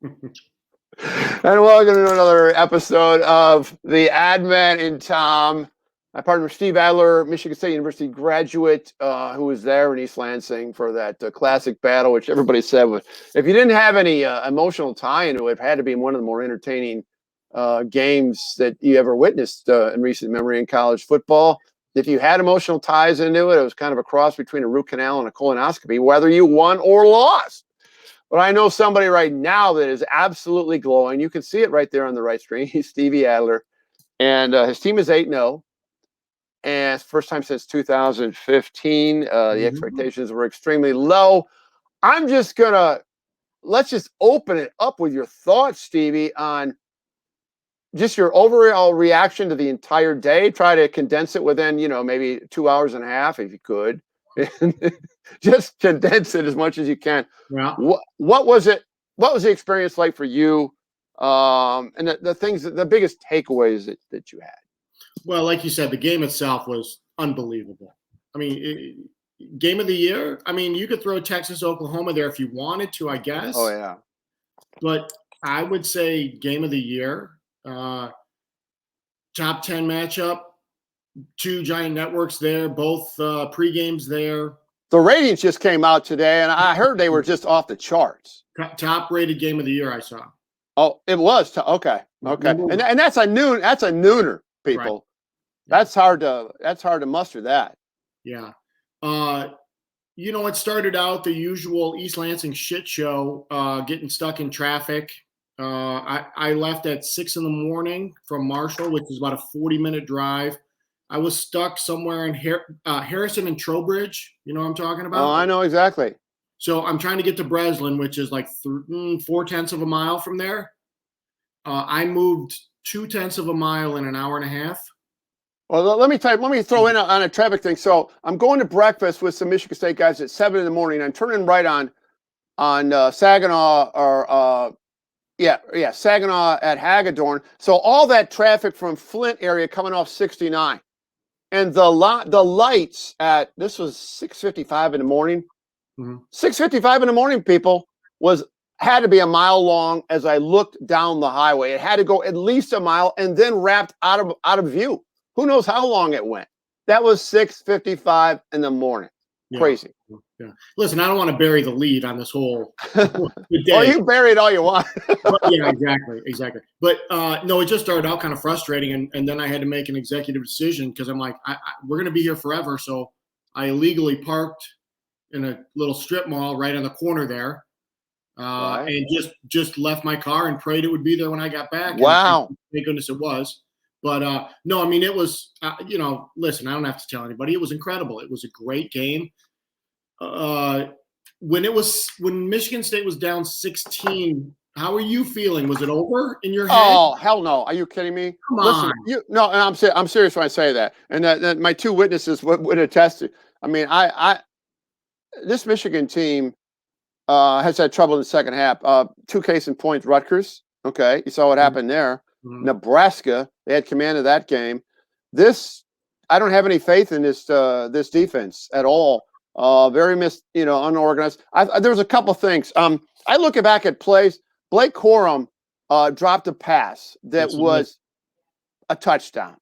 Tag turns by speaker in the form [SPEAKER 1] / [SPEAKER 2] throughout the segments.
[SPEAKER 1] And welcome to another episode of the Admin in Tom. My partner Steve Adler, Michigan State University graduate, who was there in East Lansing for that classic battle, which everybody said was, if you didn't have any emotional tie into it, it had to be one of the more entertaining games that you ever witnessed in recent memory in college football. If you had emotional ties into it, it was kind of a cross between a root canal and a colonoscopy, whether you won or lost. But I know somebody right now that is absolutely glowing. You can see it right there on the right screen. He's Stevie Adler, and his team is 8-0. And it's the first time since 2015. The expectations were extremely low. Let's just open it up with your thoughts, Stevie, on just your overall reaction to the entire day. Try to condense it within, maybe 2 hours and a half if you could. Just condense it as much as you can.
[SPEAKER 2] Yeah.
[SPEAKER 1] What was it? What was the experience like for you? And the biggest takeaways that you had.
[SPEAKER 2] Well, like you said, the game itself was unbelievable. I mean, game of the year. I mean, you could throw Texas, Oklahoma there if you wanted to, I guess.
[SPEAKER 1] Oh yeah.
[SPEAKER 2] But I would say game of the year. Top 10 matchup. Two giant networks there, both pre-games there.
[SPEAKER 1] The ratings just came out today, and I heard they were just off the charts.
[SPEAKER 2] Top rated game of the year I saw.
[SPEAKER 1] Oh, it was. Okay. And that's a nooner, people. Right. That's hard to muster that.
[SPEAKER 2] Yeah. It started out the usual East Lansing shit show, getting stuck in traffic. I left at 6 a.m. from Marshall, which is about a 40-minute drive. I was stuck somewhere in Harrison and Trowbridge. You know what I'm talking about?
[SPEAKER 1] Oh, I know exactly.
[SPEAKER 2] So I'm trying to get to Breslin, which is like 0.4 of a mile from there. I moved 0.2 of a mile in an hour and a half.
[SPEAKER 1] Well, let me throw in on a traffic thing. So I'm going to breakfast with some Michigan State guys at 7 a.m. I'm turning right on Saginaw or Saginaw at Hagedorn. So all that traffic from Flint area coming off 69. And the lights at, this was 6:55 in the morning. 6:55 in the morning, people, had to be a mile long as I looked down the highway. It had to go at least a mile and then wrapped out of view. Who knows how long it went? That was 6:55 in the morning.
[SPEAKER 2] Yeah.
[SPEAKER 1] Crazy.
[SPEAKER 2] Yeah. Listen, I don't want to bury the lead on this whole
[SPEAKER 1] day. Oh, you bury it all you want.
[SPEAKER 2] Yeah, exactly. But no, it just started out kind of frustrating, and then I had to make an executive decision because I'm like, we're going to be here forever. So I illegally parked in a little strip mall right on the corner there, and just left my car and prayed it would be there when I got back.
[SPEAKER 1] Wow.
[SPEAKER 2] And thank goodness it was. But no, I mean, it was, listen, I don't have to tell anybody. It was incredible. It was a great game. When Michigan State was down 16, how are you feeling? Was it over in your head?
[SPEAKER 1] Oh, hell no. Are you kidding me?
[SPEAKER 2] Come on.
[SPEAKER 1] And I'm serious when I say that. And that my two witnesses would attest to. I mean, this Michigan team has had trouble in the second half. Two case in point, Rutgers. Okay. You saw what happened there. Mm-hmm. Nebraska, they had command of that game. I don't have any faith in this defense at all. Very unorganized. There was a couple things. I look back at plays. Blake Corum dropped a pass that was a touchdown.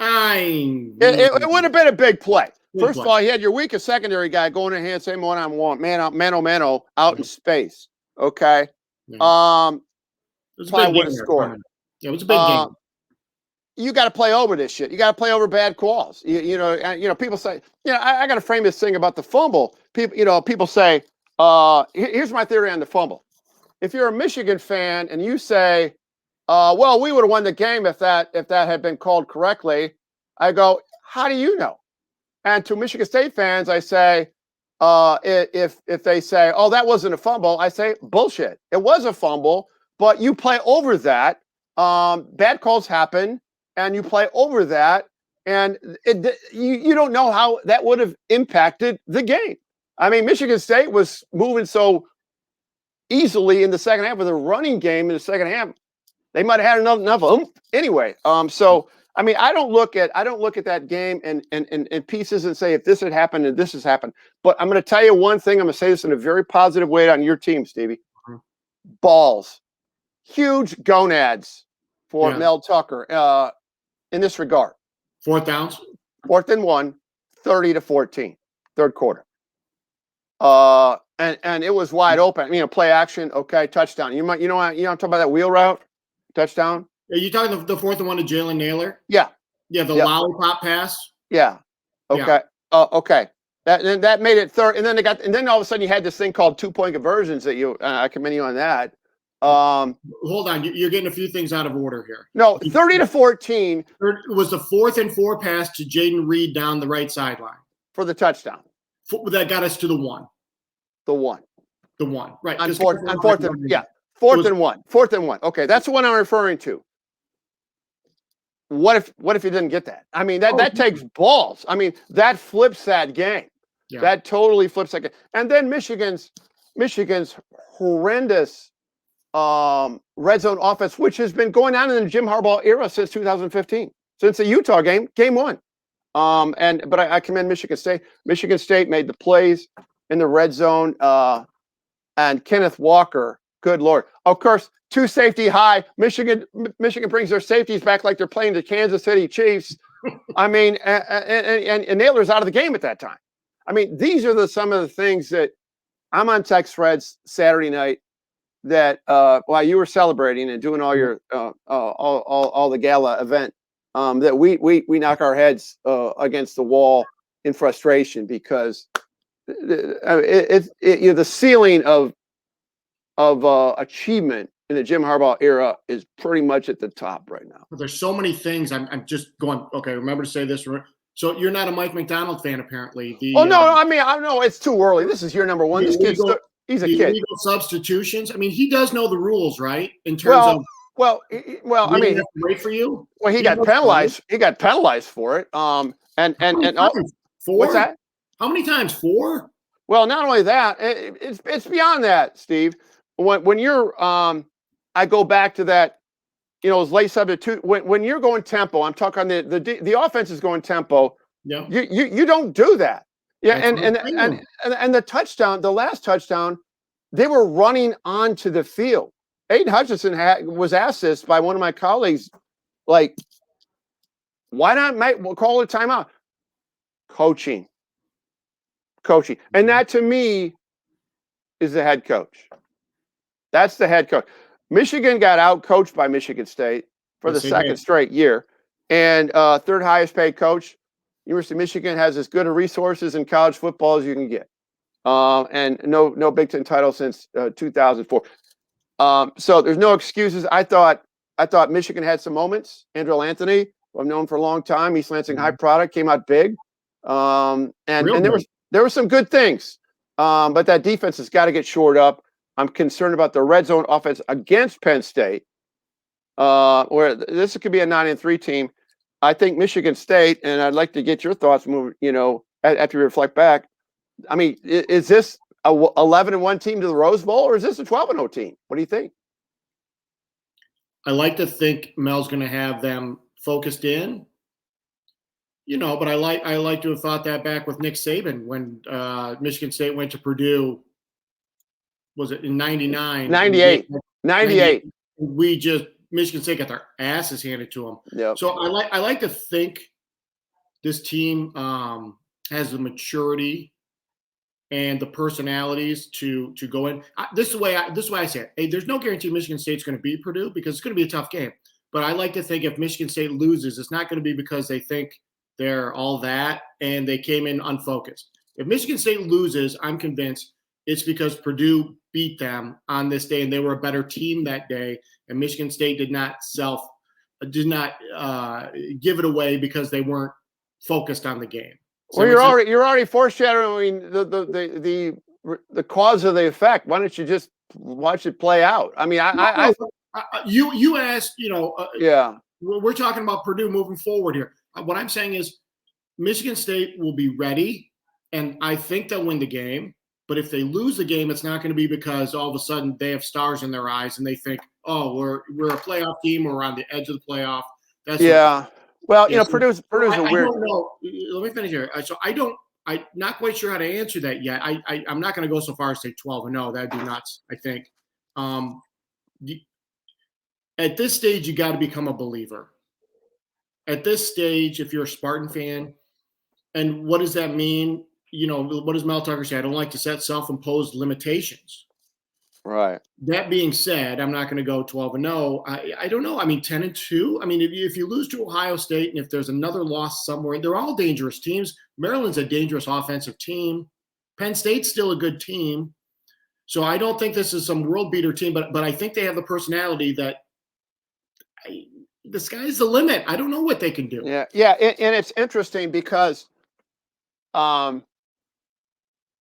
[SPEAKER 1] It would have been a big play. First of all, he had your weakest secondary guy going in hand, same one-on-one, mano out in space. Okay.
[SPEAKER 2] Yeah. It was
[SPEAKER 1] probably would have scored.
[SPEAKER 2] Yeah, it was a big game.
[SPEAKER 1] You got to play over this shit. You got to play over bad calls. People say, I got to frame this thing about the fumble. People say, here's my theory on the fumble. If you're a Michigan fan and you say, well, we would have won the game if that had been called correctly, I go, how do you know? And to Michigan State fans, I say, if they say, oh, that wasn't a fumble, I say, bullshit. It was a fumble, but you play over that. Bad calls happen. And you play over that, and you don't know how that would have impacted the game. I mean, Michigan State was moving so easily in the second half with a running game in the second half. They might have had enough anyway. So I mean, I don't look at that game in pieces and say if this had happened and this has happened. But I'm going to tell you one thing. I'm going to say this in a very positive way on your team, Stevie. Balls. huge gonads for
[SPEAKER 2] Yeah.
[SPEAKER 1] Mel Tucker in this regard.
[SPEAKER 2] 4th downs.
[SPEAKER 1] 4th and 1, 30-14, third quarter. And it was wide open. Play action. Okay, touchdown. You know talk about that wheel route, touchdown.
[SPEAKER 2] Are you talking the 4th and 1 to Jalen Naylor?
[SPEAKER 1] Yeah.
[SPEAKER 2] Yeah, the lollipop pass.
[SPEAKER 1] Yeah. Okay.
[SPEAKER 2] Yeah.
[SPEAKER 1] Okay. That made it third, and then all of a sudden you had this thing called 2-point conversions that I commend you on that.
[SPEAKER 2] Hold on, you're getting a few things out of order here.
[SPEAKER 1] No, 30-14.
[SPEAKER 2] It was the 4th and 4 pass to Jaden Reed down the right sideline
[SPEAKER 1] for the touchdown.
[SPEAKER 2] That got us to the 1.
[SPEAKER 1] The 1.
[SPEAKER 2] The 1. Right.
[SPEAKER 1] On 4th and 1. 4th and 1. Okay, that's the one I'm referring to. What if you didn't get that? I mean, that takes balls. I mean, that flips that game. Yeah. That totally flips that game. And then Michigan's horrendous red zone offense, which has been going on in the Jim Harbaugh era since 2015, since the Utah game 1. But I commend Michigan State. Michigan State made the plays in the red zone, and Kenneth Walker, good Lord. Of course, 2 safety high. Michigan brings their safeties back like they're playing the Kansas City Chiefs. I mean, and Naylor's out of the game at that time. I mean, these are some of the things that I'm on text threads Saturday night that while you were celebrating and doing all your all the gala event, that we knock our heads against the wall in frustration because the ceiling of achievement in the Jim Harbaugh era is pretty much at the top right now.
[SPEAKER 2] But there's so many things. I'm just going. Okay, remember to say this. So you're not a Mike McDonald fan, apparently.
[SPEAKER 1] I mean, I know it's too early. This is year number 1. This kid's he's a kid.
[SPEAKER 2] Illegal substitutions. I mean, he does know the rules, right? In terms of.
[SPEAKER 1] Well. I mean,
[SPEAKER 2] wait for you.
[SPEAKER 1] Well, he got penalized. He got penalized for it.
[SPEAKER 2] Four?
[SPEAKER 1] What's that?
[SPEAKER 2] How many times? 4?
[SPEAKER 1] Well, not only that, it's beyond that, Steve. When you're I go back to that, it's late substitute. When you're going tempo, I'm talking the offense is going tempo.
[SPEAKER 2] Yeah.
[SPEAKER 1] You don't do that. Yeah, and the touchdown, the last touchdown, they were running onto the field. Aiden Hutchinson was asked this by one of my colleagues, like, why not call a timeout? Coaching. And that to me is the head coach. That's the head coach. Michigan got out coached by Michigan State for the second straight year. And third highest paid coach, University of Michigan has as good resources in college football as you can get. And no Big Ten title since 2004. So there's no excuses. I thought Michigan had some moments. Andrew Anthony, who I've known for a long time, East Lansing high product, came out big. And there were some good things. But that defense has got to get shored up. I'm concerned about the red zone offense against Penn State, where this could be a 9-3 team. I think Michigan State, and I'd like to get your thoughts, after you reflect back. I mean, is this a 11-1 team to the Rose Bowl, or is this a 12-0 team? What do you think?
[SPEAKER 2] I like to think Mel's going to have them focused in. But I like to have thought that back with Nick Saban when Michigan State went to Purdue. Was it in 99?
[SPEAKER 1] 98.
[SPEAKER 2] Michigan State got their asses handed to them.
[SPEAKER 1] Yep.
[SPEAKER 2] So I like to think this team has the maturity and the personalities to go in. This is the way I say it. Hey, there's no guarantee Michigan State's going to beat Purdue because it's going to be a tough game. But I like to think if Michigan State loses, it's not going to be because they think they're all that and they came in unfocused. If Michigan State loses, I'm convinced it's because Purdue beat them on this day and they were a better team that day, and Michigan State did not give it away because they weren't focused on the game. So
[SPEAKER 1] well, you're already foreshadowing the cause of the effect. Why don't you just watch it play out? I mean,
[SPEAKER 2] you asked,
[SPEAKER 1] yeah,
[SPEAKER 2] we're talking about Purdue moving forward here. What I'm saying is Michigan State will be ready, and I think they'll win the game. But if they lose the game, it's not going to be because all of a sudden they have stars in their eyes and they think, oh, we're a playoff team, or we're on the edge of the playoff. Purdue's a weird. I don't know. Let me finish here. So I'm not quite sure how to answer that yet. I'm not going to go so far as say 12-0. That'd be nuts, I think. At this stage, you got to become a believer. At this stage, if you're a Spartan fan, and what does that mean? What does Mel Tucker say? I don't like to set self-imposed limitations.
[SPEAKER 1] Right.
[SPEAKER 2] That being said, I'm not going to go 12-0. I don't know. I mean, 10-2. I mean, if you lose to Ohio State and if there's another loss somewhere, they're all dangerous teams. Maryland's a dangerous offensive team. Penn State's still a good team. So I don't think this is some world beater team, but I think they have the personality that the sky's the limit. I don't know what they can do.
[SPEAKER 1] Yeah. And it's interesting because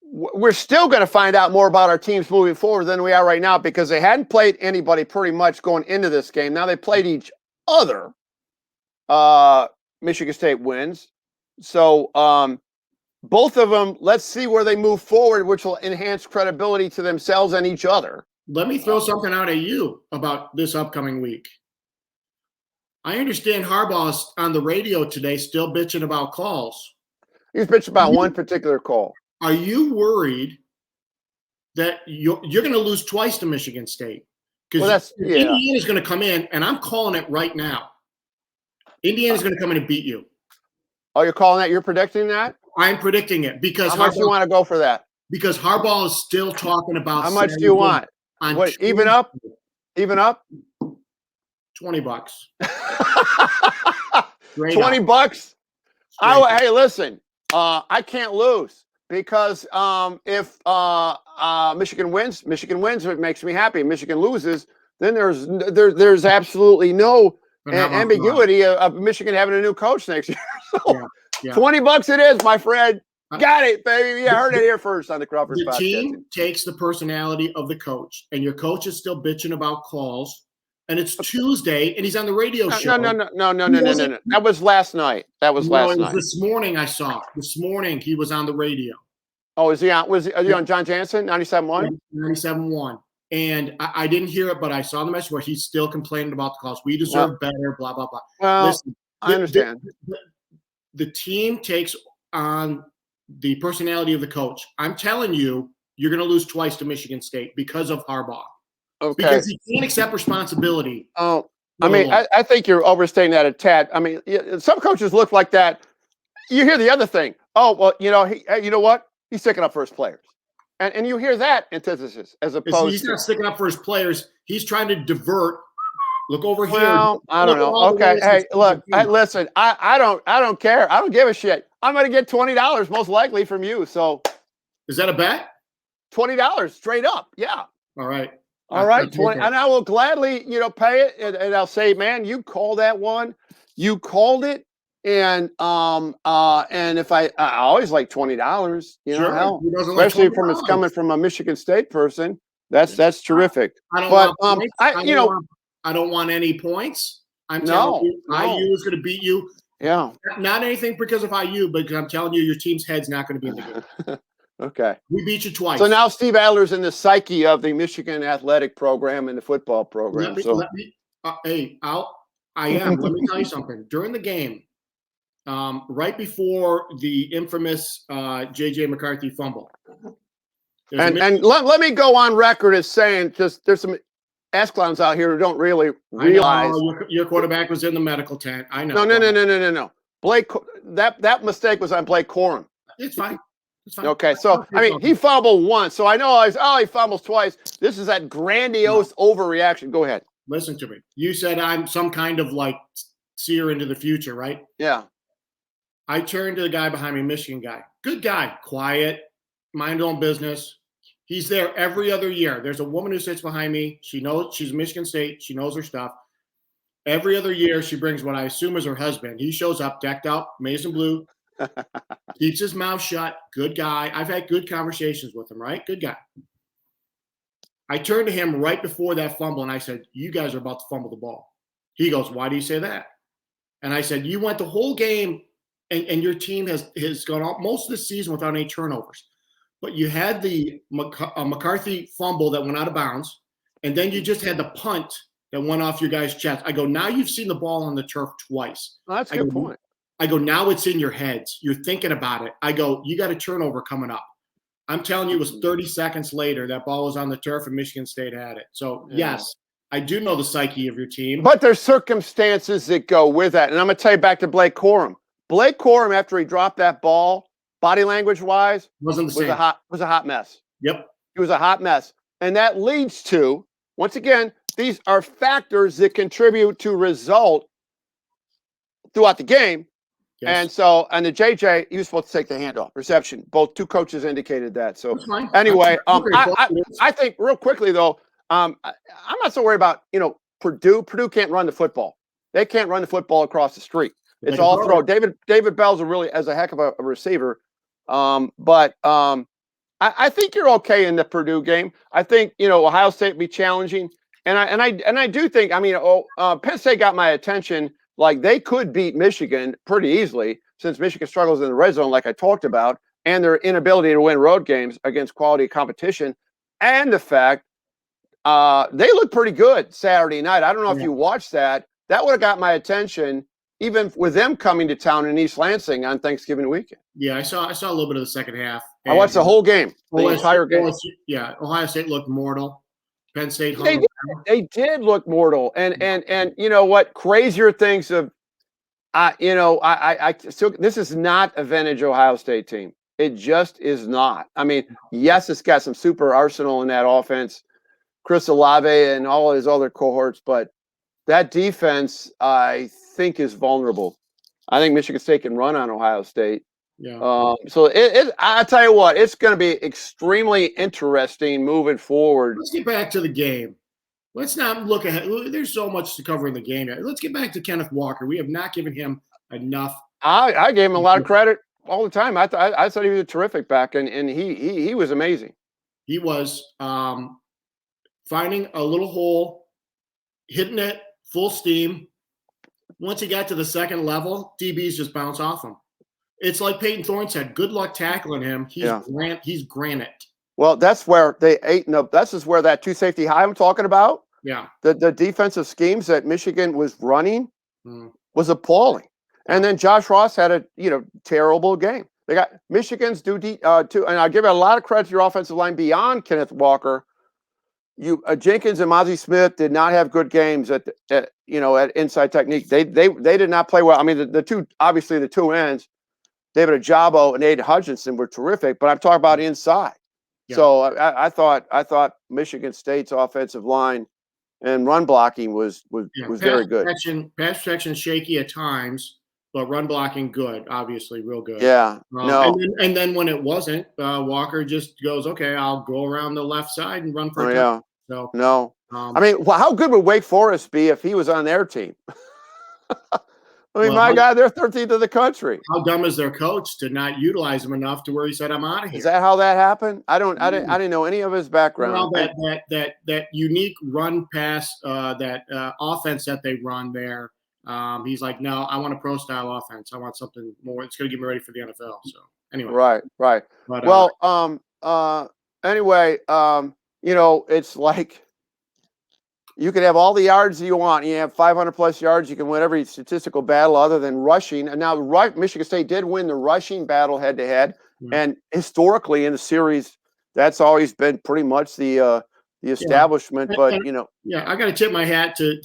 [SPEAKER 1] we're still going to find out more about our teams moving forward than we are right now because they hadn't played anybody pretty much going into this game. Now they played each other. Michigan State wins. So both of them, let's see where they move forward, which will enhance credibility to themselves and each other.
[SPEAKER 2] Let me throw something out at you about this upcoming week. I understand Harbaugh's on the radio today still bitching about calls.
[SPEAKER 1] He's bitching about one particular call.
[SPEAKER 2] Are you worried that you're going to lose twice to Michigan State? Because Indiana's going to come in, and I'm calling it right now. Indiana's going to come in and beat you.
[SPEAKER 1] Oh, you're calling that? You're predicting that?
[SPEAKER 2] I'm predicting it because
[SPEAKER 1] how much do you want to go for that?
[SPEAKER 2] Because Harbaugh is still talking about.
[SPEAKER 1] How much do you want? What, even up? Even up?
[SPEAKER 2] $20.
[SPEAKER 1] $20? Hey, listen. I can't lose because if Michigan wins, it makes me happy. If Michigan loses, then there's absolutely no ambiguity of Michigan having a new coach next year. So $20 it is, my friend. Got it, baby. You heard it here first on the Crawford Podcasting.
[SPEAKER 2] The team takes the personality of the coach, and your coach is still bitching about calls. And it's Tuesday, and he's on the radio show.
[SPEAKER 1] No. That was last night. Last night.
[SPEAKER 2] This morning I saw. This morning he was on the radio.
[SPEAKER 1] Oh, is he on? Was he on John Jansen 97.1?
[SPEAKER 2] 97.1. And I didn't hear it, but I saw the message where he's still complaining about the calls. We deserve better. Blah blah blah.
[SPEAKER 1] Well, listen, I understand.
[SPEAKER 2] The team takes on the personality of the coach. I'm telling you, you're going to lose twice to Michigan State because of Harbaugh.
[SPEAKER 1] Okay.
[SPEAKER 2] Because he can't accept responsibility.
[SPEAKER 1] Oh, I mean, I think you're overstating that a tad. I mean, some coaches look like that. You hear the other thing. Oh, well, you know what? He's sticking up for his players. And you hear that antithesis as opposed
[SPEAKER 2] he's not sticking up for his players. He's trying to divert. Look over here.
[SPEAKER 1] Well, I don't know. Okay. Hey, look, listen, I don't care. I don't give a shit. I'm going to get $20 most likely from you. So
[SPEAKER 2] is that a bet?
[SPEAKER 1] $20 straight up. Yeah.
[SPEAKER 2] All right.
[SPEAKER 1] All right, 20, and I will gladly, pay it, and I'll say, man, you called that one, you called it, and if I always like $20, hell, especially from it's coming from a Michigan State person, that's terrific.
[SPEAKER 2] I don't want any points. I'm telling you, IU is going to beat you.
[SPEAKER 1] Yeah,
[SPEAKER 2] not anything because of IU, but I'm telling you, your team's head's not going to be in the game.
[SPEAKER 1] Okay.
[SPEAKER 2] We beat you twice.
[SPEAKER 1] So now Steve Adler's in the psyche of the Michigan athletic program and the football program.
[SPEAKER 2] I am. Let me tell you something. During the game, right before the infamous J.J. McCarthy fumble.
[SPEAKER 1] And let me go on record as saying there's some ass clowns out here who don't really realize.
[SPEAKER 2] Your quarterback was in the medical tent. I know.
[SPEAKER 1] No. Blake, that mistake was on Blake Corum.
[SPEAKER 2] It's fine.
[SPEAKER 1] Okay, so I mean, he fumbled once, so I know he fumbles twice. This is that grandiose overreaction. Go ahead.
[SPEAKER 2] Listen to me. You said I'm some kind of seer into the future, right?
[SPEAKER 1] Yeah.
[SPEAKER 2] I turned to the guy behind me, Michigan guy. Good guy, quiet, mind his own business. He's there every other year. There's a woman who sits behind me. She knows she's Michigan State. She knows her stuff. Every other year, she brings what I assume is her husband. He shows up, decked out, maize and blue. Keeps his mouth shut. Good guy. I've had good conversations with him, right? Good guy. I turned to him right before that fumble, and I said, you guys are about to fumble the ball. He goes, why do you say that? And I said, you went the whole game, and your team has gone all, most of the season without any turnovers. But you had the McCarthy fumble that went out of bounds, and then you just had the punt that went off your guy's chest. I go, now you've seen the ball on the turf twice.
[SPEAKER 1] Well, that's a good point.
[SPEAKER 2] I go, now it's in your heads. You're thinking about it. I go, you got a turnover coming up. I'm telling you, it was 30 seconds later that ball was on the turf and Michigan State had it. So, yes, I do know the psyche of your team.
[SPEAKER 1] But there's circumstances that go with that. And I'm going to tell you back to Blake Corum. Blake Corum, after he dropped that ball, body language wise,
[SPEAKER 2] was a
[SPEAKER 1] hot mess.
[SPEAKER 2] Yep.
[SPEAKER 1] It was a hot mess. And that leads to, once again, these are factors that contribute to result throughout the game. Yes. And the JJ, he was supposed to take the handoff reception. Both two coaches indicated that. So anyway, I think real quickly though, I'm not so worried about, Purdue. Purdue can't run the football. They can't run the football across the street. It's all throw. David Bell's as a heck of a receiver. But I think you're okay in the Purdue game. I think, Ohio State will be challenging. And I do think, Penn State got my attention. Like they could beat Michigan pretty easily since Michigan struggles in the red zone, like I talked about, and their inability to win road games against quality competition. And the fact they look pretty good Saturday night. I don't know if you watched that. That would have got my attention, even with them coming to town in East Lansing on Thanksgiving weekend.
[SPEAKER 2] Yeah, I saw a little bit of the second half.
[SPEAKER 1] I watched the whole game, the entire game.
[SPEAKER 2] Ohio State looked mortal. Penn State.
[SPEAKER 1] They did look mortal, and you know what? Crazier things of, this is not a vintage Ohio State team. It just is not. I mean, yes, it's got some super arsenal in that offense, Chris Olave and all of his other cohorts, but that defense, I think, is vulnerable. I think Michigan State can run on Ohio State.
[SPEAKER 2] Yeah.
[SPEAKER 1] So I tell you what, it's going to be extremely interesting moving forward.
[SPEAKER 2] Let's get back to the game. Let's not look ahead. There's so much to cover in the game. Let's get back to Kenneth Walker. We have not given him enough.
[SPEAKER 1] I gave him a lot of credit all the time. I thought he was a terrific back, and he was amazing.
[SPEAKER 2] He was finding a little hole, hitting it full steam. Once he got to the second level, DBs just bounce off him. It's like Peyton Thorne said, good luck tackling him. He's granite. Well,
[SPEAKER 1] that's where they ate up. This is where that two safety high I'm talking about.
[SPEAKER 2] Yeah.
[SPEAKER 1] The defensive schemes that Michigan was running was appalling. And then Josh Ross had a terrible game. They got Michigan's and I'll give it a lot of credit to your offensive line beyond Kenneth Walker. Jenkins and Mozzie Smith did not have good games at inside technique. They did not play well. I mean, the two ends, David Ajabo and Aiden Hutchinson were terrific, but I'm talking about inside. Yeah. So I thought Michigan State's offensive line and run blocking was very good.
[SPEAKER 2] Pass protection shaky at times, but run blocking good, obviously real good.
[SPEAKER 1] Yeah.
[SPEAKER 2] And then when it wasn't, Walker just goes, okay, I'll go around the left side and run for a
[SPEAKER 1] touchdown.
[SPEAKER 2] So,
[SPEAKER 1] no. How good would Wake Forest be if he was on their team? My God, they're 13th in the country.
[SPEAKER 2] How dumb is their coach to not utilize him enough to where he said, "I'm out of here"?
[SPEAKER 1] Is that how that happened? I didn't know any of his background.
[SPEAKER 2] Well, that unique run pass, that offense that they run there. He's like, no, I want a pro style offense. I want something more. It's going to get me ready for the NFL. So anyway,
[SPEAKER 1] right. But, anyway, it's like. You could have all the yards you want. You have 500 plus yards. You can win every statistical battle other than rushing. And now Michigan State did win the rushing battle head to head. And historically in the series, that's always been pretty much the establishment. Yeah. But,
[SPEAKER 2] I got to tip my hat to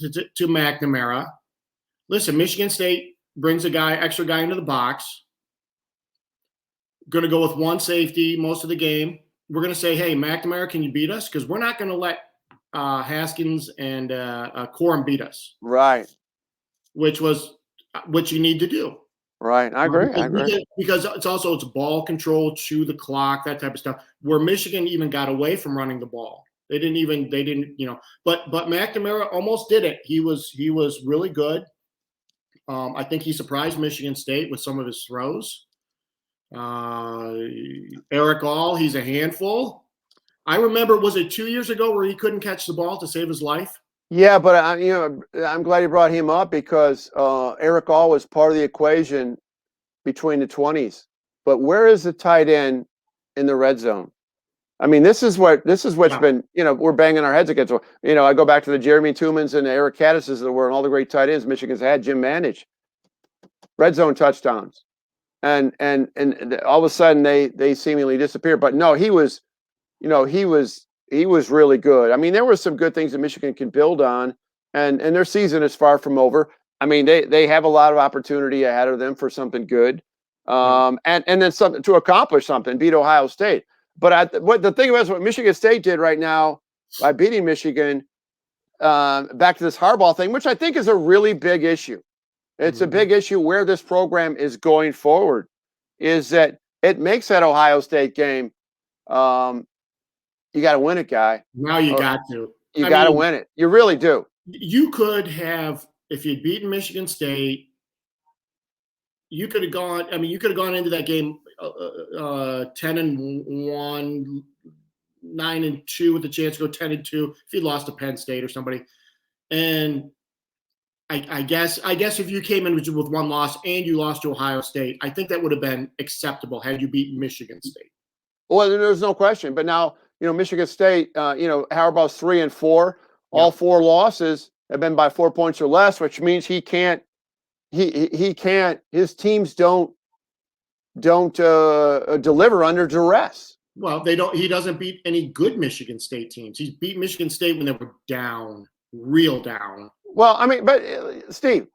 [SPEAKER 2] McNamara. Listen, Michigan State brings extra guy into the box. Going to go with one safety most of the game. We're going to say, hey, McNamara, can you beat us? Because we're not going to let Haskins and Corum beat us.
[SPEAKER 1] Right.
[SPEAKER 2] Which was what you need to do.
[SPEAKER 1] Right. I agree.
[SPEAKER 2] Because it's ball control, chew the clock, that type of stuff. Where Michigan even got away from running the ball. They didn't, but McNamara almost did it. He was really good. I think he surprised Michigan State with some of his throws. Eric All, he's a handful. I remember, was it 2 years ago where he couldn't catch the ball to save his life?
[SPEAKER 1] Yeah, but I'm glad you brought him up because Eric All was part of the equation between the 20s. But where is the tight end in the red zone? I mean, this is what's been, we're banging our heads against. I go back to the Jeremy Tumans and the Eric Caddises of the world, and all the great tight ends Michigan's had. Jim Manage, red zone touchdowns, and all of a sudden they seemingly disappear. But no, he was he was really good. I mean, there were some good things that Michigan can build on, and their season is far from over. I mean, they have a lot of opportunity ahead of them for something good, and then something to accomplish something, beat Ohio State. But what the thing about what Michigan State did right now by beating Michigan, back to this Harbaugh thing, which I think is a really big issue. It's a big issue where this program is going forward, is that it makes that Ohio State game. You got to win it, guy.
[SPEAKER 2] Now you got to.
[SPEAKER 1] You got to win it. You really do.
[SPEAKER 2] You could have, if you'd beaten Michigan State, you could have gone. I mean, you could have gone into that game 10-1, 9-2 with a chance to go 10-2 if you lost to Penn State or somebody. And I guess if you came in with one loss and you lost to Ohio State, I think that would have been acceptable had you beaten Michigan State.
[SPEAKER 1] Well, there's no question. But now, Michigan State, Harbaugh's 3-4. All 4 losses have been by 4 points or less, which means he can't. His teams don't deliver under duress.
[SPEAKER 2] Well, they don't. He doesn't beat any good Michigan State teams. He's beat Michigan State when they were down, real down.
[SPEAKER 1] Well, I mean, but Steve,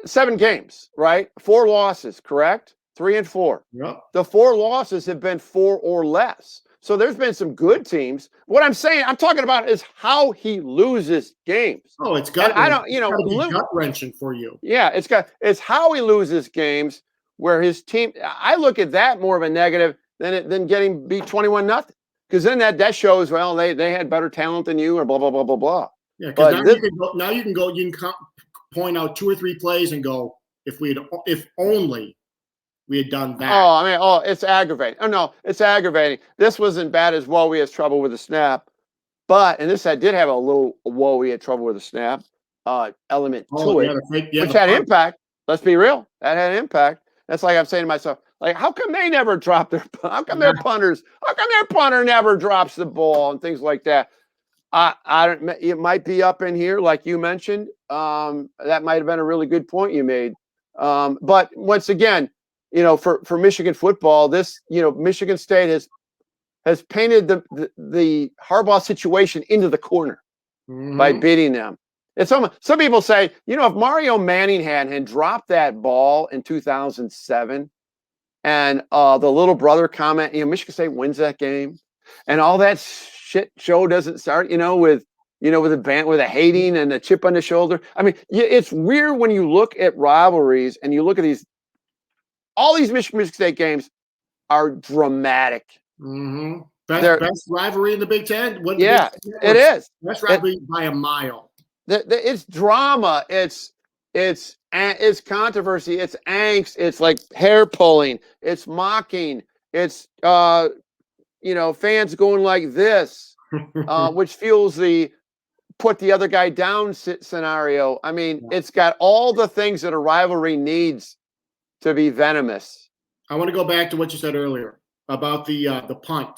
[SPEAKER 1] 7 games, right? 4 losses, correct? 3-4.
[SPEAKER 2] Yep.
[SPEAKER 1] The 4 losses have been 4 or less. So there's been some good teams. What I'm talking about is how he loses games.
[SPEAKER 2] Oh, it's gut.
[SPEAKER 1] I don't,
[SPEAKER 2] gut wrenching for you.
[SPEAKER 1] Yeah, it's how he loses games where his team. I look at that more of a negative than getting beat 21-0, because then that shows, well, they had better talent than you, or blah blah blah blah blah.
[SPEAKER 2] Yeah, because now you can point out 2 or 3 plays and go, if only we had done that.
[SPEAKER 1] It's aggravating. Oh no, it's aggravating. This wasn't bad as Woe he has trouble with the snap, and this did have a little Woe he had trouble with the snap element to it, which had impact. Let's be real, that had impact. That's like I'm saying to myself, like, how come they never drop their? How come their punters? How come their punter never drops the ball and things like that? It might be up in here, like you mentioned. That might have been a really good point you made. But once again, for Michigan football, this, Michigan State has painted the Harbaugh situation into the corner by beating them. It's some people say, if Mario Manning had dropped that ball in 2007, and the little brother comment, Michigan State wins that game, and all that shit show doesn't start, with a hating and a chip on the shoulder. I mean, it's weird when you look at rivalries and you look at all these Michigan State games are dramatic.
[SPEAKER 2] Mm-hmm. Best rivalry in the Big Ten.
[SPEAKER 1] It is.
[SPEAKER 2] Best rivalry by a mile.
[SPEAKER 1] It's drama. It's controversy. It's angst. It's like hair pulling. It's mocking. It's fans going like this, which fuels the put the other guy down scenario. I mean, it's got all the things that a rivalry needs to be venomous.
[SPEAKER 2] I want to go back to what you said earlier about the punt.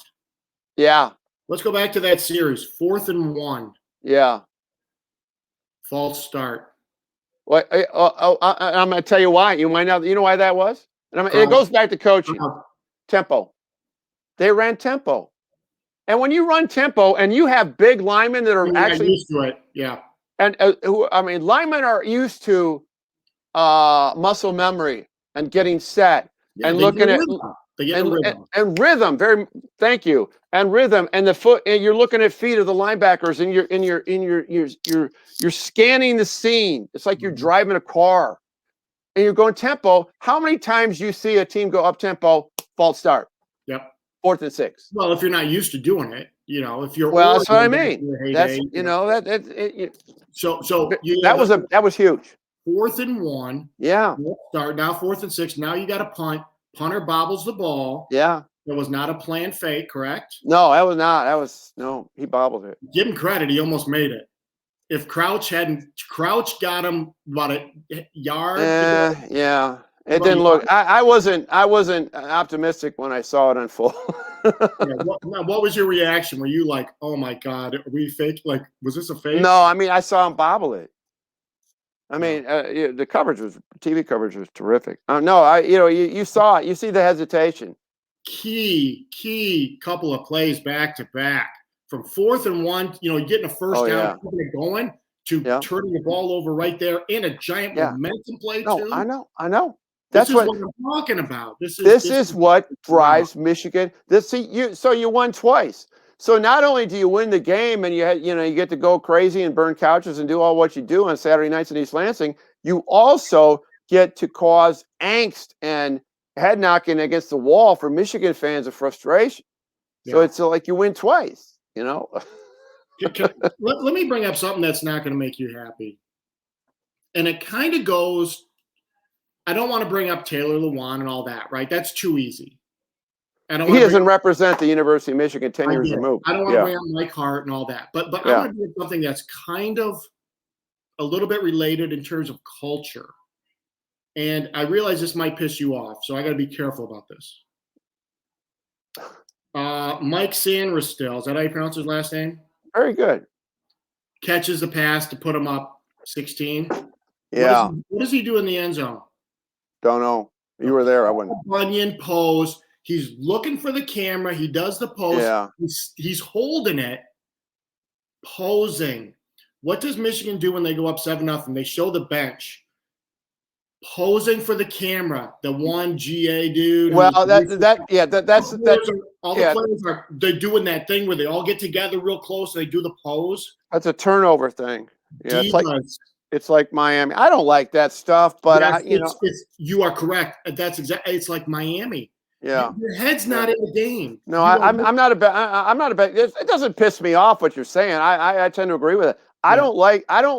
[SPEAKER 1] Yeah.
[SPEAKER 2] Let's go back to that series. 4th and 1.
[SPEAKER 1] Yeah.
[SPEAKER 2] False start.
[SPEAKER 1] Well, I'm going to tell you why. You might not. You know why that was? And it goes back to coaching. Tempo. They ran tempo. And when you run tempo and you have big linemen that are actually
[SPEAKER 2] used to it, yeah.
[SPEAKER 1] And linemen are used to muscle memory and getting set and looking at and rhythm. Very, thank you. And rhythm and the foot. And you're looking at feet of the linebackers, and you're scanning the scene. It's like you're driving a car, and you're going tempo. How many times you see a team go up tempo, false start?
[SPEAKER 2] Yep.
[SPEAKER 1] 4th and 6.
[SPEAKER 2] Well, if you're not used to doing it, if you're
[SPEAKER 1] that's what I mean. That's that was huge.
[SPEAKER 2] 4th and 1.
[SPEAKER 1] Yeah.
[SPEAKER 2] Start now. 4th and 6. Now you got a punt. Punter bobbles the ball.
[SPEAKER 1] Yeah.
[SPEAKER 2] It was not a planned fake, correct?
[SPEAKER 1] No, that was not. He bobbled it.
[SPEAKER 2] Give him credit. He almost made it. If Crouch got him about a yard.
[SPEAKER 1] Yeah. It didn't look. I wasn't optimistic when I saw it unfold.
[SPEAKER 2] What was your reaction? Were you like, "Oh my God, are we fake? Like, was this a fake?"
[SPEAKER 1] No, I mean, I saw him bobble it. I mean, the TV coverage was terrific. No, you saw it. You see the hesitation.
[SPEAKER 2] Key couple of plays back to back. from 4th and 1, getting a first down, keeping it going, to turning the ball over right there, and a giant momentum play too.
[SPEAKER 1] I know.
[SPEAKER 2] That's what I'm talking about. This
[SPEAKER 1] is what drives Michigan. So you won twice. So not only do you win the game and you get to go crazy and burn couches and do all what you do on Saturday nights in East Lansing, you also get to cause angst and head knocking against the wall for Michigan fans of frustration. So it's like you win twice,
[SPEAKER 2] Let me bring up something that's not going to make you happy. And it kind of goes, I don't want to bring up Taylor Lewan and all that, right? That's too easy.
[SPEAKER 1] He doesn't represent the University of Michigan 10 years removed.
[SPEAKER 2] I don't want to bring up Mike Hart and all that. But I want to do something that's kind of a little bit related in terms of culture. And I realize this might piss you off, so I got to be careful about this. Mike Sanristil, is that how you pronounce his last name?
[SPEAKER 1] Very good.
[SPEAKER 2] Catches the pass to put him up 16.
[SPEAKER 1] Yeah.
[SPEAKER 2] What does he do in the end zone?
[SPEAKER 1] Don't know. You were there. I wouldn't.
[SPEAKER 2] Bunyan pose. He's looking for the camera. He does the pose.
[SPEAKER 1] Yeah.
[SPEAKER 2] He's holding it, posing. What does Michigan do when they go up 7-0? They show the bench. Posing for the camera, the one GA dude.
[SPEAKER 1] Well, all the
[SPEAKER 2] players they're doing that thing where they all get together real close and they do the pose.
[SPEAKER 1] That's a turnover thing. Yeah, it's like Miami. I don't like that stuff, but
[SPEAKER 2] you are correct. That's exactly. It's like Miami.
[SPEAKER 1] Yeah,
[SPEAKER 2] your head's not in the game.
[SPEAKER 1] No, I'm not a bad. I'm not a bad. It doesn't piss me off what you're saying. I tend to agree with it. I don't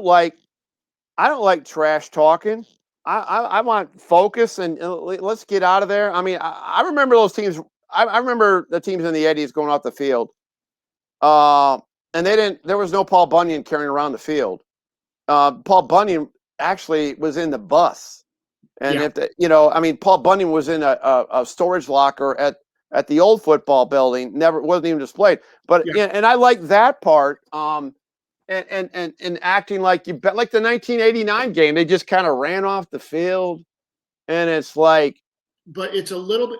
[SPEAKER 1] like trash talking. I want focus and let's get out of there. I mean, I remember those teams. I remember the teams in the 80s going off the field. And there was no Paul Bunyan carrying around the field. Paul Bunyan actually was in the bus. And Paul Bunyan was in a storage locker at the old football building, wasn't even displayed. But and I like that part. And acting like you bet, like the 1989 game, they just kind of ran off the field, and it's like.
[SPEAKER 2] But it's a little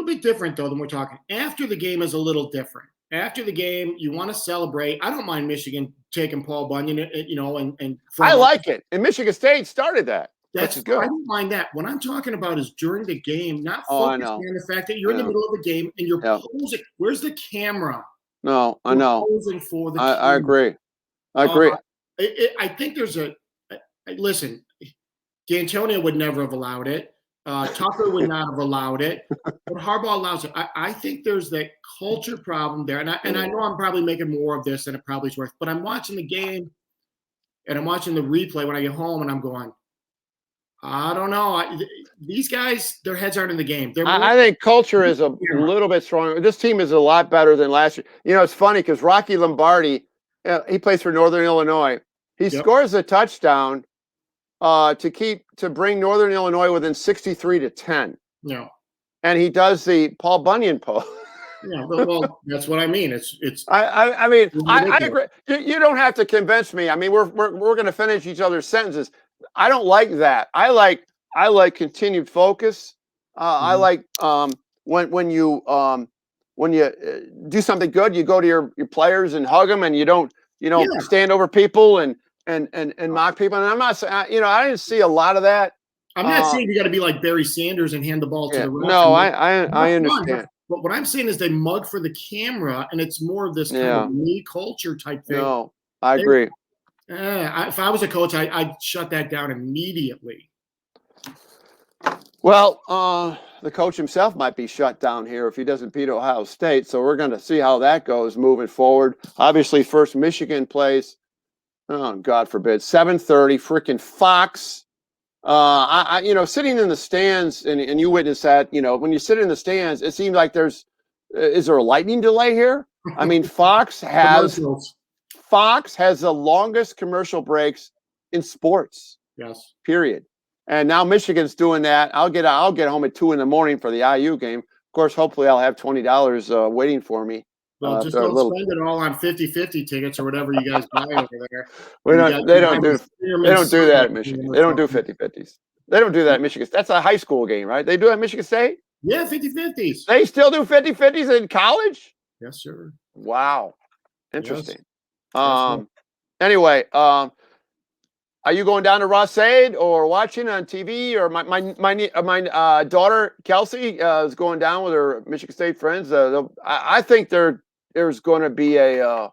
[SPEAKER 2] bit different though than we're talking. After the game is a little different. After the game, you want to celebrate. I don't mind Michigan taking Paul Bunyan, and
[SPEAKER 1] I like it. And Michigan State started that. That's good.
[SPEAKER 2] I don't mind that. What I'm talking about is during the game, not focusing on the fact that you're in the middle of the game and you're posing. Where's the camera?
[SPEAKER 1] No, I know.
[SPEAKER 2] Posing for the
[SPEAKER 1] I agree. I agree.
[SPEAKER 2] I think there's listen, D'Antonio would never have allowed it. Tucker would not have allowed it. But Harbaugh allows it. I think there's that culture problem there. And I know I'm probably making more of this than it probably is worth. But I'm watching the game and I'm watching the replay when I get home and I'm going, I don't know. These guys, their heads aren't in the game.
[SPEAKER 1] I think culture is a little bit stronger. This team is a lot better than last year. It's funny because Rocky Lombardi, he plays for Northern Illinois. He scores a touchdown to bring Northern Illinois within 63-10.
[SPEAKER 2] Yeah.
[SPEAKER 1] And he does the Paul Bunyan pose.
[SPEAKER 2] Yeah, well, that's what I mean.
[SPEAKER 1] I agree. You don't have to convince me. I mean, we're going to finish each other's sentences. I don't like that. I like continued focus. I like when you do something good, you go to your players and hug them, and you don't stand over people and mock people. And I'm not saying I didn't see a lot of that.
[SPEAKER 2] I'm not saying you got to be like Barry Sanders and hand the ball to the ref.
[SPEAKER 1] No, I understand.
[SPEAKER 2] But what I'm saying is they mug for the camera, and it's more of this kind of me culture type thing.
[SPEAKER 1] No, I agree.
[SPEAKER 2] If I was a coach, I'd shut that down immediately.
[SPEAKER 1] Well, the coach himself might be shut down here if he doesn't beat Ohio State. So we're going to see how that goes moving forward. Obviously, first Michigan plays. Oh, God forbid, 7:30, freaking Fox. Sitting in the stands, and you witness that. When you sit in the stands, it seems like is there a lightning delay here? I mean, Fox has the longest commercial breaks in sports.
[SPEAKER 2] Yes.
[SPEAKER 1] Period. And now Michigan's doing that. I'll get home at 2 a.m. for the IU game. Of course, hopefully I'll have $20 waiting for me.
[SPEAKER 2] Well, just don't spend it all on 50-50 tickets or whatever you guys buy over there.
[SPEAKER 1] They don't do that at Michigan. They don't do 50-50s. They don't do that at Michigan. That's a high school game, right? They do it at Michigan State?
[SPEAKER 2] Yeah, 50-50s.
[SPEAKER 1] They still do 50-50s in college?
[SPEAKER 2] Yes, sir.
[SPEAKER 1] Wow. Interesting.
[SPEAKER 2] Yes.
[SPEAKER 1] Anyway, are you going down to Ross-Ade or watching on TV? Or my daughter Kelsey is going down with her Michigan State friends. I think there's going to be a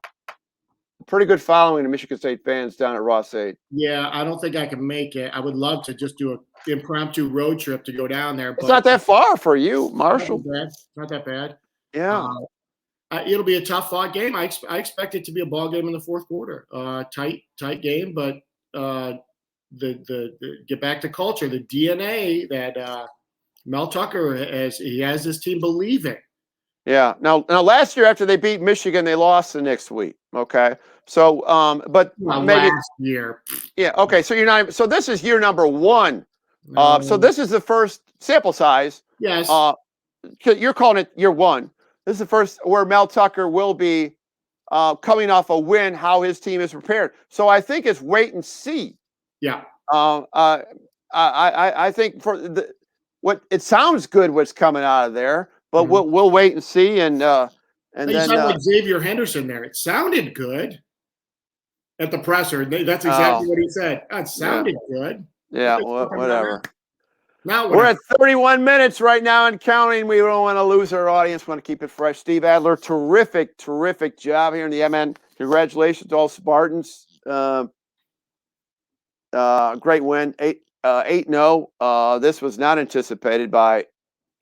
[SPEAKER 1] pretty good following of Michigan State fans down at Ross-Ade.
[SPEAKER 2] Yeah, I don't think I can make it. I would love to just do an impromptu road trip to go down there.
[SPEAKER 1] It's not that far for you, Marshall.
[SPEAKER 2] Not that bad.
[SPEAKER 1] Yeah.
[SPEAKER 2] It'll be a tough fought game. I expect it to be a ball game in the fourth quarter. Tight game, but the get back to culture, the DNA that Mel Tucker has this team believing.
[SPEAKER 1] Yeah. Now last year after they beat Michigan, they lost the next week. Okay. So but maybe
[SPEAKER 2] last year.
[SPEAKER 1] Yeah. Okay. So you're not. So this is year number 1. So this is the first sample size.
[SPEAKER 2] Yes.
[SPEAKER 1] You're calling it year 1. This is the first where Mel Tucker will be coming off a win, how his team is prepared. So I think it's wait and see.
[SPEAKER 2] Yeah.
[SPEAKER 1] I think what it sounds good what's coming out of there, but we'll wait and see. And
[SPEAKER 2] you sound like Xavier Henderson there. It sounded good at the presser. That's exactly what he said. It sounded good.
[SPEAKER 1] Yeah. Whatever.
[SPEAKER 2] Now
[SPEAKER 1] we're at 31 minutes right now and counting. We don't want to lose our audience. We want to keep it fresh. Steve Adler, terrific job here in the MN. Congratulations to all Spartans. Great win, 8-0. This was not anticipated by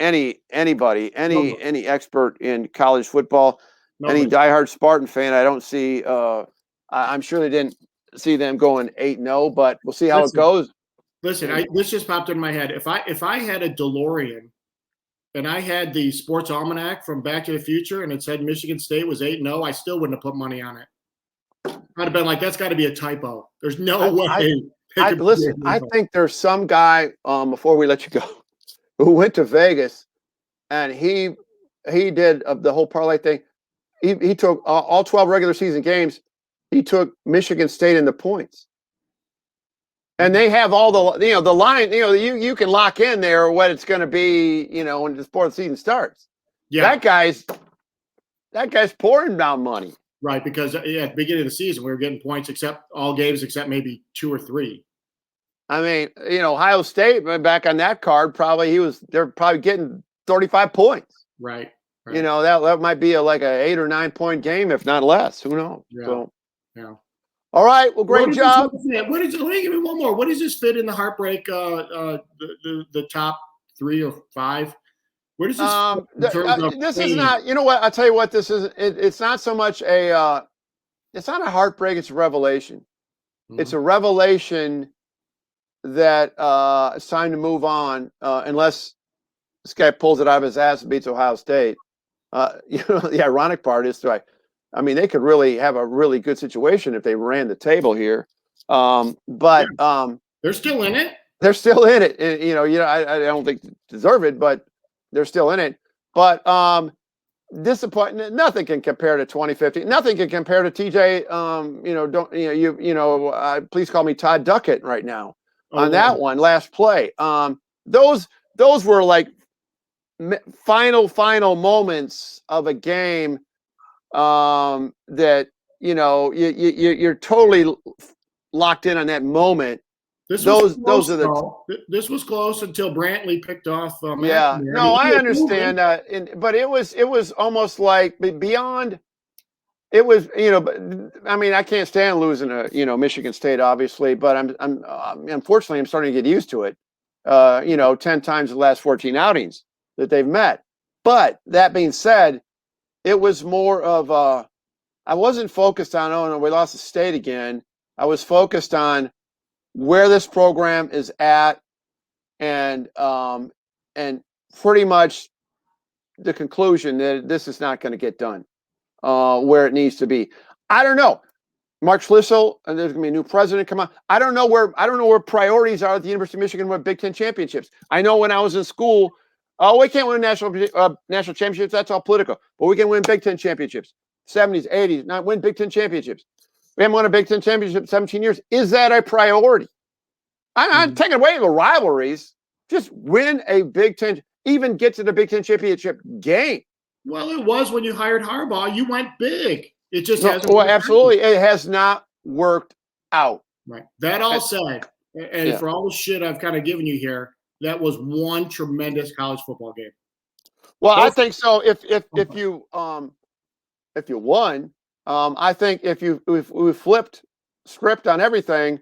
[SPEAKER 1] anybody, any expert in college football, any diehard Spartan fan. I don't see. I'm sure they didn't see them going 8-0, but we'll see how it goes.
[SPEAKER 2] Listen, this just popped in my head. If I had a DeLorean and I had the sports almanac from Back to the Future and it said Michigan State was 8-0, I still wouldn't have put money on it. I'd have been like, that's got to be a typo. There's no way.
[SPEAKER 1] Listen, I think there's some guy, before we let you go, who went to Vegas and he did the whole parlay thing. He took all 12 regular season games. He took Michigan State in the points. And they have all the line, you can lock in there what it's going to be, when the sports season starts.
[SPEAKER 2] Yeah.
[SPEAKER 1] That guy's pouring down money.
[SPEAKER 2] Right, because at the beginning of the season, we were getting points all games except maybe 2 or 3.
[SPEAKER 1] I mean, Ohio State back on that card, they're probably getting 35 points.
[SPEAKER 2] Right.
[SPEAKER 1] That might be like a 8 or 9 point game, if not less. Who knows?
[SPEAKER 2] Yeah.
[SPEAKER 1] So,
[SPEAKER 2] yeah.
[SPEAKER 1] All right. Well, great job.
[SPEAKER 2] Let me give me one more. What does this fit in the heartbreak? The top 3 or 5. Where does this?
[SPEAKER 1] This is not. You know what? I'll tell you what. This is. It's not so much a. It's not a heartbreak. It's a revelation. Mm-hmm. It's a revelation that it's time to move on, unless this guy pulls it out of his ass and beats Ohio State. The ironic part is, they could really have a really good situation if they ran the table here. But
[SPEAKER 2] they're still in it.
[SPEAKER 1] They're still in it. I don't think they deserve it, but they're still in it. But disappointing. Nothing can compare to 2015. Nothing can compare to TJ. Please call me Todd Duckett right now on that one last play. Those were like final moments of a game. That you're totally locked in on that moment. This was
[SPEAKER 2] close until Brantley picked off.
[SPEAKER 1] I understand that, but it was almost like beyond. It was, I can't stand losing to Michigan State, obviously, but I'm unfortunately I'm starting to get used to it. 10 times the last 14 outings that they've met. But that being said, it was more of I wasn't focused on, we lost the state again. I was focused on where this program is at and pretty much the conclusion that this is not going to get done where it needs to be. I don't know. Mark Schlissel, and there's going to be a new president come on. I don't know where priorities are at the University of Michigan with Big Ten championships. I know when I was in school, we can't win national championships. That's all political. But we can win Big Ten championships. 70s, 80s, not win Big Ten championships. We haven't won a Big Ten championship in 17 years. Is that a priority? I'm not taking away the rivalries. Just win a Big Ten, even get to the Big Ten championship game.
[SPEAKER 2] Well, it was when you hired Harbaugh. You went big. It just
[SPEAKER 1] No,
[SPEAKER 2] hasn't.
[SPEAKER 1] well, absolutely, it has not worked out.
[SPEAKER 2] Right. That all said, and for all the shit I've kind of given you here, that was one tremendous college football game.
[SPEAKER 1] Well, I think so. If you won, I think if we flipped script on everything,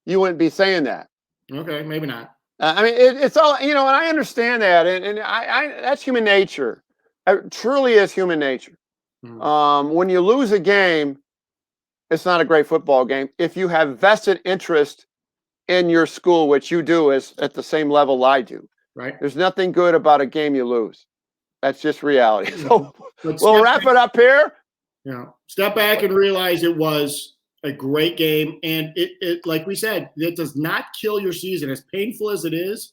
[SPEAKER 1] you wouldn't be saying that.
[SPEAKER 2] Okay, maybe not.
[SPEAKER 1] I mean, it's all, and I understand that, and I that's human nature. It truly is human nature. When you lose a game, it's not a great football game. If you have vested interest in your school, which you do is at the same level I do,
[SPEAKER 2] right?
[SPEAKER 1] There's nothing good about a game you lose. That's just reality. So we'll wrap it up here.
[SPEAKER 2] Step back and realize it was a great game, and it like we said, it does not kill your season, as painful as it is.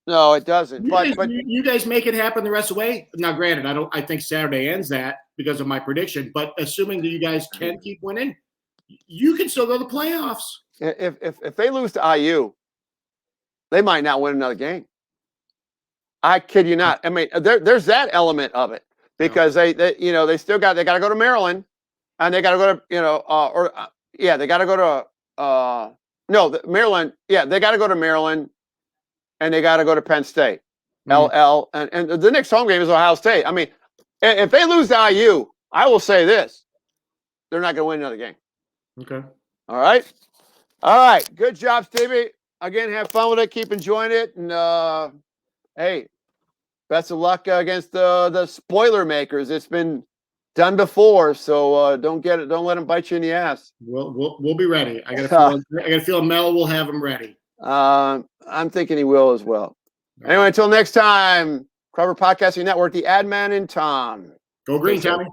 [SPEAKER 1] No, it doesn't.
[SPEAKER 2] You guys make it happen the rest of the way. Now, granted, I think Saturday ends that because of my prediction, but assuming that you guys can keep winning, you can still go to the playoffs.
[SPEAKER 1] If they lose to IU, they might not win another game. I kid you not. I mean, there's that element of it because they got to go to Maryland, and they got to go to they got to go to Maryland. Yeah, they got to go to Maryland, and they got to go to Penn State. LL and the next home game is Ohio State. I mean, if they lose to IU, I will say this: they're not going to win another game.
[SPEAKER 2] Okay.
[SPEAKER 1] All right. Good job, Stevie. Again, have fun with it. Keep enjoying it, and hey, best of luck against the spoiler makers. It's been done before, so don't let them bite you in the ass.
[SPEAKER 2] We'll be ready. I got a feeling Mel will have them ready.
[SPEAKER 1] I'm thinking he will as well. Anyway, until next time, Crawford Podcasting Network, the Ad Man and Tom.
[SPEAKER 2] Go green, Tommy.